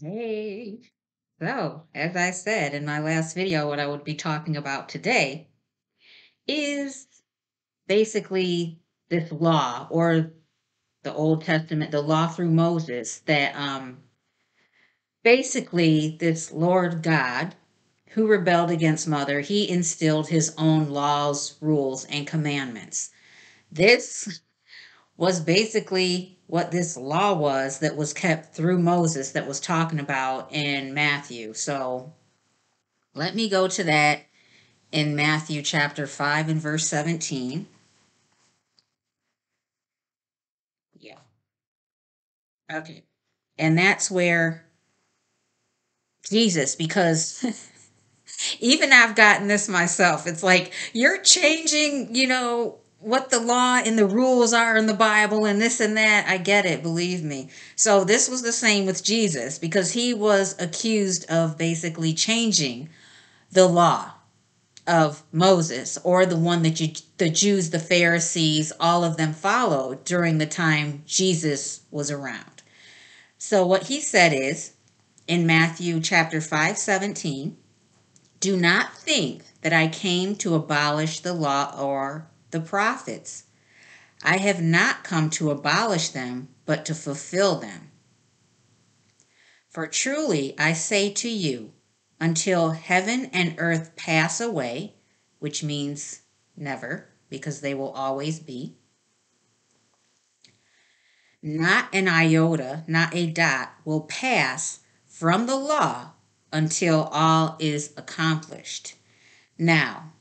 Hey. So, as I said in my last video, what I would be talking about today is basically this law or the Old Testament, the law through Moses that basically this Lord God who rebelled against mother, he instilled his own laws, rules, and commandments. This was basically what this law was that was kept through Moses that was talking about in Matthew. So let me go to that in Matthew chapter 5 and verse 17. Yeah. Okay. And that's where Jesus, because even I've gotten this myself. It's like you're changing, what the law and the rules are in the Bible and this and that. I get it, believe me. So this was the same with Jesus because he was accused of basically changing the law of Moses, or the one that the Jews, the Pharisees, all of them followed during the time Jesus was around. So what he said is in Matthew chapter 5:17, do not think that I came to abolish the law or the prophets. I have not come to abolish them, but to fulfill them. For truly I say to you, until heaven and earth pass away, which means never, because they will always be, not an iota, not a dot, will pass from the law until all is accomplished. Now,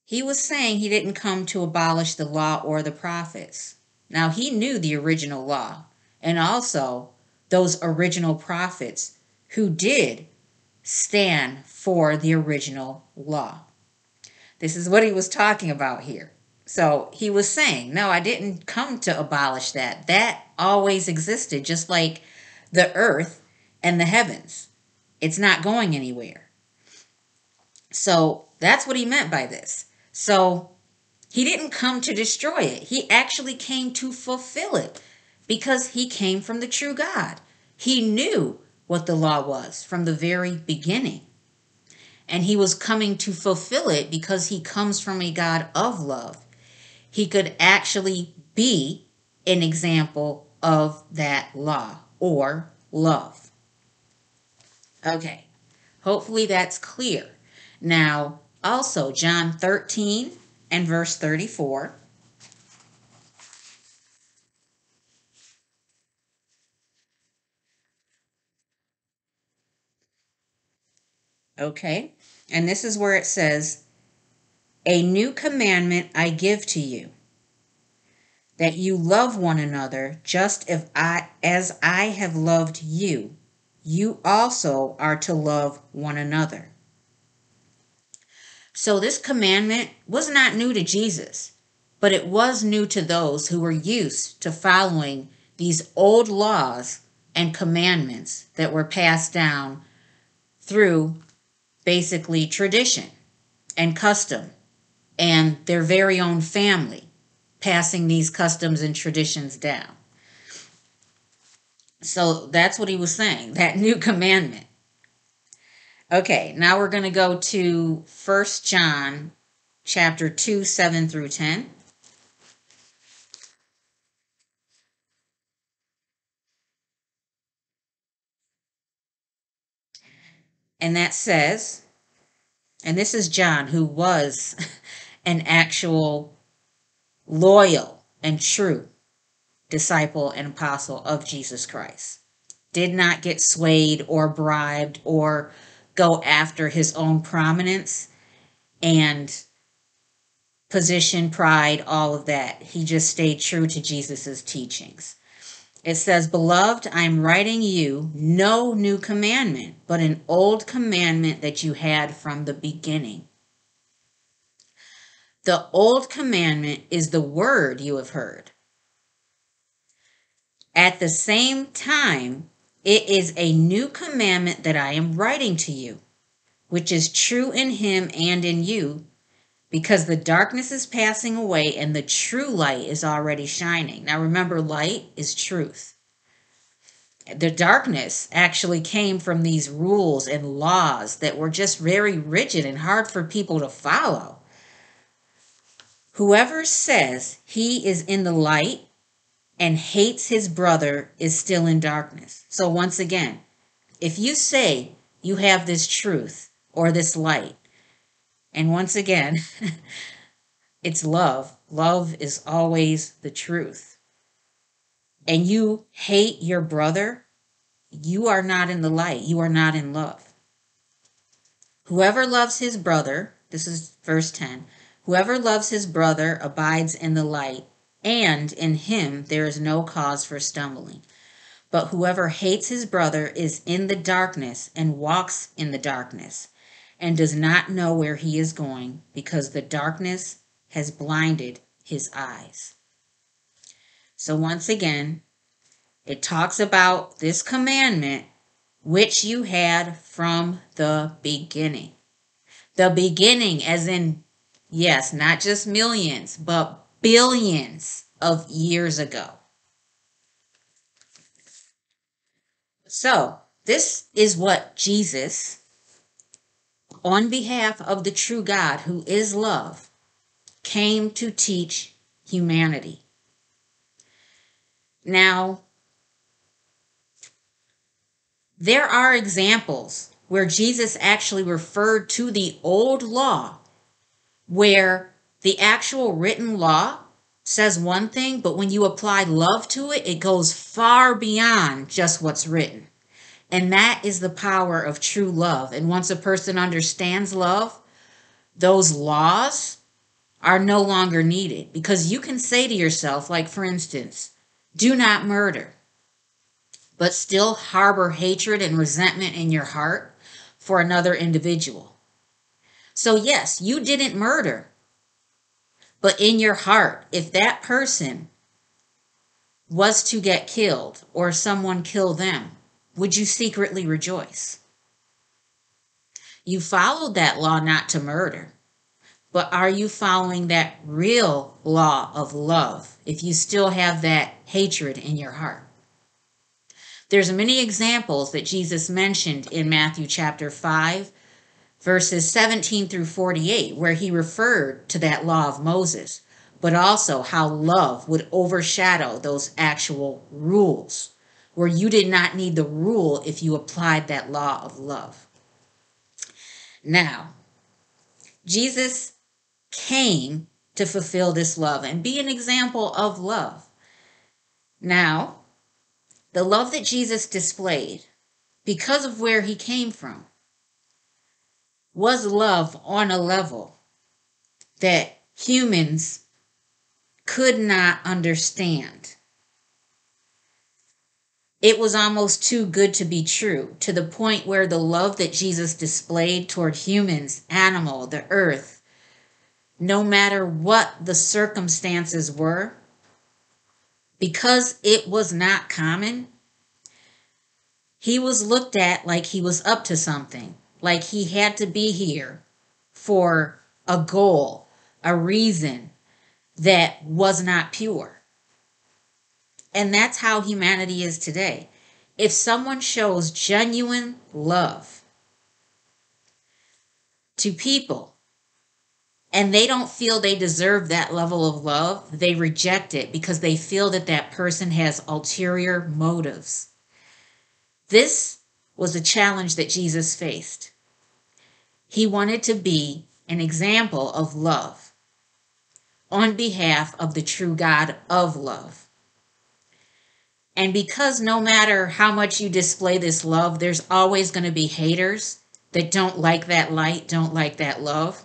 he was saying he didn't come to abolish the law or the prophets. Now, he knew the original law and also those original prophets who did stand for the original law. This is what he was talking about here. So he was saying, no, I didn't come to abolish that. That always existed, just like the earth and the heavens. It's not going anywhere. So that's what he meant by this. So he didn't come to destroy it. He actually came to fulfill it because he came from the true God. He knew what the law was from the very beginning. And he was coming to fulfill it because he comes from a God of love. He could actually be an example of that law or love. Okay, hopefully that's clear. Now, also, John 13 and verse 34. Okay, and this is where it says, a new commandment I give to you, that you love one another just as I have loved you. You also are to love one another. So this commandment was not new to Jesus, but it was new to those who were used to following these old laws and commandments that were passed down through basically tradition and custom and their very own family passing these customs and traditions down. So that's what he was saying, that new commandment. Okay, now we're going to go to 1 John chapter 2, 7 through 10. And that says, and this is John, who was an actual loyal and true disciple and apostle of Jesus Christ. Did not get swayed or bribed or go after his own prominence and position, pride, all of that. He just stayed true to Jesus's teachings. It says, beloved, I'm writing you no new commandment, but an old commandment that you had from the beginning. The old commandment is the word you have heard. At the same time, it is a new commandment that I am writing to you, which is true in him and in you, because the darkness is passing away and the true light is already shining. Now remember, light is truth. The darkness actually came from these rules and laws that were just very rigid and hard for people to follow. Whoever says he is in the light and hates his brother is still in darkness. So once again, if you say you have this truth or this light, and once again, it's love. Love is always the truth. And you hate your brother, you are not in the light. You are not in love. Whoever loves his brother, this is verse 10, whoever loves his brother abides in the light, and in him there is no cause for stumbling. But whoever hates his brother is in the darkness and walks in the darkness and does not know where he is going because the darkness has blinded his eyes. So once again, it talks about this commandment which you had from the beginning. The beginning as in, yes, not just millions, but billions of years ago. So this is what Jesus, on behalf of the true God who is love, came to teach humanity. Now, there are examples where Jesus actually referred to the old law, where the actual written law says one thing, but when you apply love to it, it goes far beyond just what's written. And that is the power of true love. And once a person understands love, those laws are no longer needed, because you can say to yourself, like for instance, do not murder, but still harbor hatred and resentment in your heart for another individual. So yes, you didn't murder, but in your heart, if that person was to get killed or someone kill them, would you secretly rejoice? You followed that law not to murder, but are you following that real law of love if you still have that hatred in your heart? There's many examples that Jesus mentioned in Matthew chapter 5, verses 17 through 48, where he referred to that law of Moses, but also how love would overshadow those actual rules, where you did not need the rule if you applied that law of love. Now, Jesus came to fulfill this love and be an example of love. Now, the love that Jesus displayed, because of where he came from, was love on a level that humans could not understand. It was almost too good to be true, to the point where the love that Jesus displayed toward humans, animal, the earth, no matter what the circumstances were, because it was not common, he was looked at like he was up to something, like he had to be here for a goal, a reason that was not pure. And that's how humanity is today. If someone shows genuine love to people and they don't feel they deserve that level of love, they reject it because they feel that that person has ulterior motives. This was a challenge that Jesus faced. He wanted to be an example of love on behalf of the true God of love. And because no matter how much you display this love, there's always going to be haters that don't like that light, don't like that love,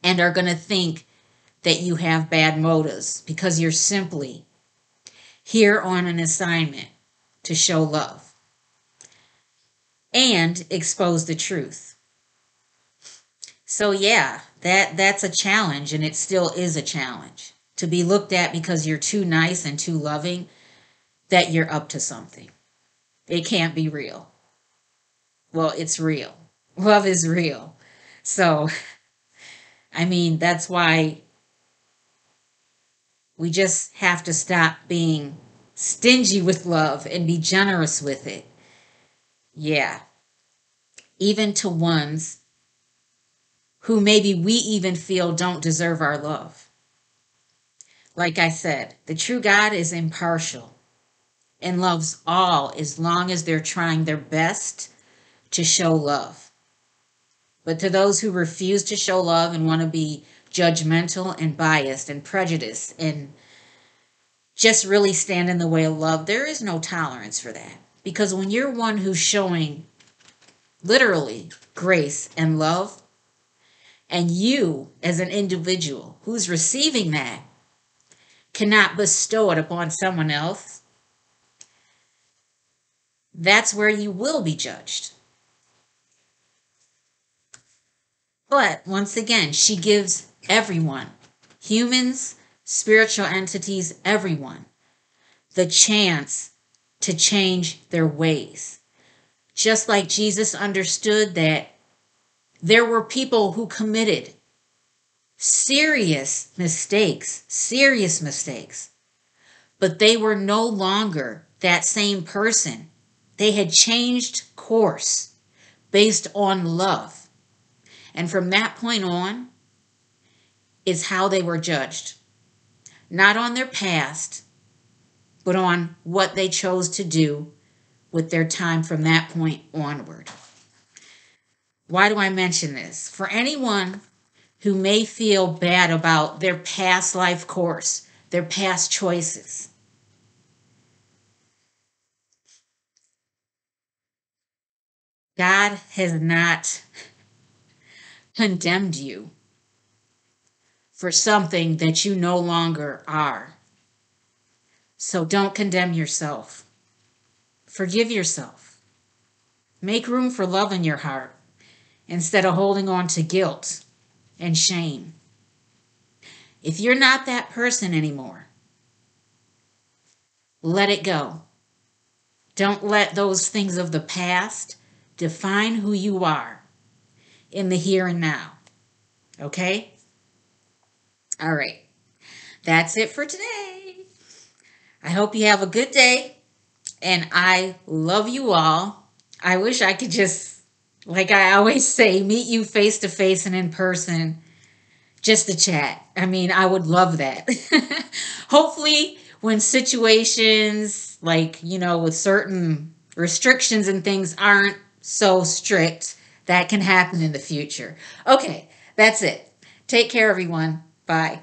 and are going to think that you have bad motives because you're simply here on an assignment to show love and expose the truth. So yeah, that's a challenge, and it still is a challenge. To be looked at because you're too nice and too loving, that you're up to something. It can't be real. Well, it's real. Love is real. So, I mean, that's why we just have to stop being stingy with love and be generous with it. Yeah. Even to ones who maybe we even feel don't deserve our love. Like I said, the true God is impartial and loves all as long as they're trying their best to show love. But to those who refuse to show love and want to be judgmental and biased and prejudiced and just really stand in the way of love, there is no tolerance for that. Because when you're one who's showing literally grace and love, and you as an individual who's receiving that cannot bestow it upon someone else, that's where you will be judged. But once again, she gives everyone, humans, spiritual entities, everyone, the chance to change their ways. Just like Jesus understood that there were people who committed serious mistakes, but they were no longer that same person. They had changed course based on love. And from that point on is how they were judged. Not on their past, but on what they chose to do with their time from that point onward. Why do I mention this? For anyone who may feel bad about their past life course, their past choices, God has not condemned you for something that you no longer are. So don't condemn yourself. Forgive yourself. Make room for love in your heart instead of holding on to guilt and shame. If you're not that person anymore, let it go. Don't let those things of the past define who you are in the here and now. Okay? All right. That's it for today. I hope you have a good day. And I love you all. I wish I could just, like I always say, meet you face to face and in person just to chat. I mean, I would love that. Hopefully, when situations like, with certain restrictions and things aren't so strict, that can happen in the future. Okay, that's it. Take care, everyone. Bye.